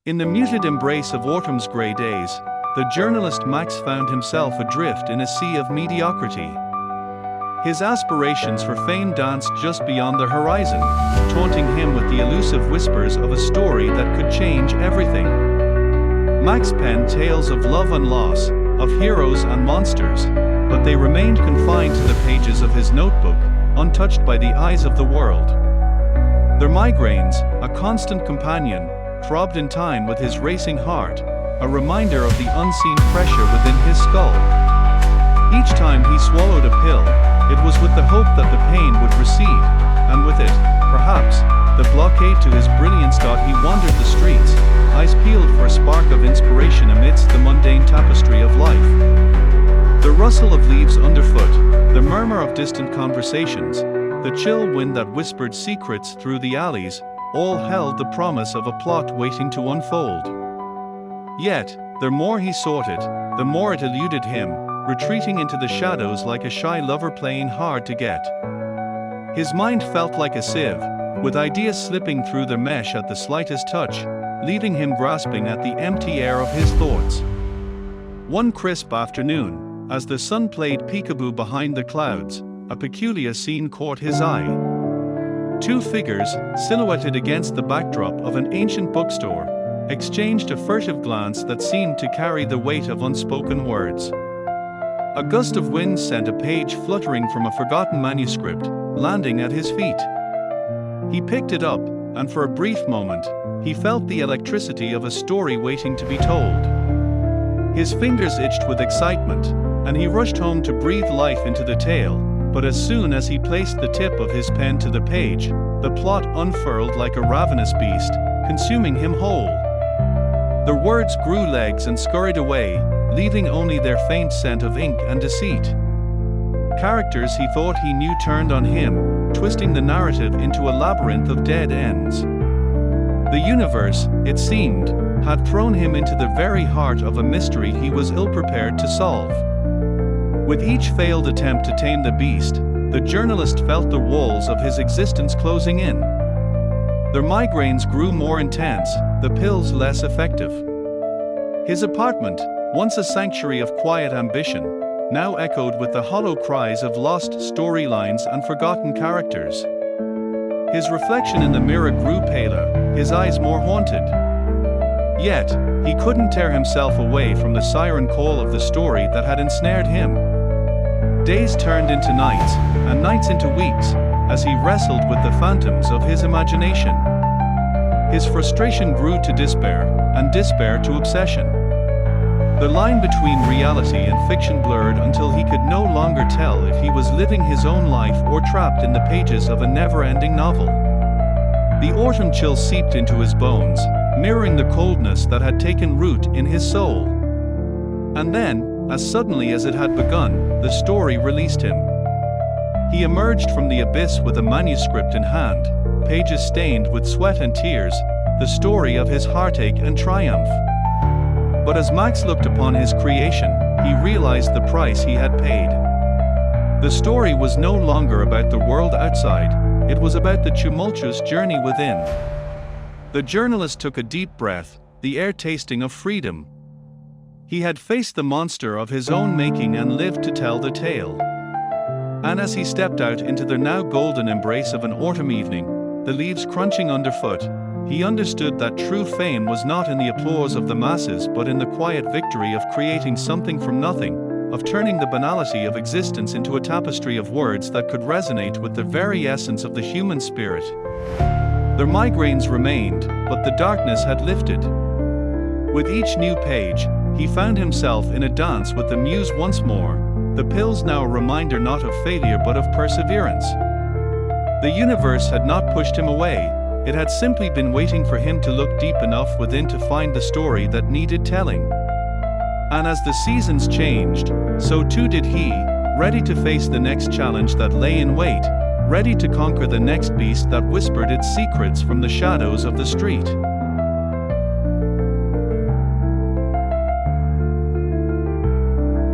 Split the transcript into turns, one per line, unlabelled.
In the muted embrace of autumn's grey days, the journalist Max found himself adrift in a sea of mediocrity. His aspirations for fame danced just beyond the horizon, taunting him with the elusive whispers of a story that could change everything. Max penned tales of love and loss, of heroes and monsters, but they remained confined to the pages of his notebook, untouched by the eyes of the world. Their migraines, a constant companion, throbbed in time with his racing heart, a reminder of the unseen pressure within his skull. Each time he swallowed a pill, it was with the hope that the pain would recede, and with it, perhaps, the blockade to his brilliance. He wandered the streets, eyes peeled for a spark of inspiration amidst the mundane tapestry of life. The rustle of leaves underfoot, the murmur of distant conversations, the chill wind that whispered secrets through the alleys, all held the promise of a plot waiting to unfold. Yet, the more he sought it, the more it eluded him, retreating into the shadows like a shy lover playing hard to get. His mind felt like a sieve, with ideas slipping through the mesh at the slightest touch, leaving him grasping at the empty air of his thoughts. One crisp afternoon, as the sun played peekaboo behind the clouds, a peculiar scene caught his eye. Two figures, silhouetted against the backdrop of an ancient bookstore, exchanged a furtive glance that seemed to carry the weight of unspoken words. A gust of wind sent a page fluttering from a forgotten manuscript, landing at his feet. He picked it up, and for a brief moment, he felt the electricity of a story waiting to be told. His fingers itched with excitement, and he rushed home to breathe life into the tale. But as soon as he placed the tip of his pen to the page, the plot unfurled like a ravenous beast, consuming him whole. The words grew legs and scurried away, leaving only their faint scent of ink and deceit. Characters he thought he knew turned on him, twisting the narrative into a labyrinth of dead ends. The universe, it seemed, had thrown him into the very heart of a mystery he was ill-prepared to solve. With each failed attempt to tame the beast, the journalist felt the walls of his existence closing in. Their migraines grew more intense, the pills less effective. His apartment, once a sanctuary of quiet ambition, now echoed with the hollow cries of lost storylines and forgotten characters. His reflection in the mirror grew paler, his eyes more haunted. Yet, he couldn't tear himself away from the siren call of the story that had ensnared him. Days turned into nights, and nights into weeks, as he wrestled with the phantoms of his imagination. His frustration grew to despair, and despair to obsession. The line between reality and fiction blurred until he could no longer tell if he was living his own life or trapped in the pages of a never-ending novel. The autumn chill seeped into his bones, mirroring the coldness that had taken root in his soul. And then, as suddenly as it had begun, the story released him. He emerged from the abyss with a manuscript in hand, pages stained with sweat and tears, the story of his heartache and triumph. But as Max looked upon his creation, he realized the price he had paid. The story was no longer about the world outside, it was about the tumultuous journey within. The journalist took a deep breath, the air tasting of freedom. He had faced the monster of his own making and lived to tell the tale. And as he stepped out into the now golden embrace of an autumn evening, the leaves crunching underfoot, he understood that true fame was not in the applause of the masses but in the quiet victory of creating something from nothing, of turning the banality of existence into a tapestry of words that could resonate with the very essence of the human spirit. Their migraines remained, but the darkness had lifted. With each new page, he found himself in a dance with the muse once more, the pills now a reminder not of failure but of perseverance. The universe had not pushed him away, it had simply been waiting for him to look deep enough within to find the story that needed telling. And as the seasons changed, so too did he, ready to face the next challenge that lay in wait, ready to conquer the next beast that whispered its secrets from the shadows of the street.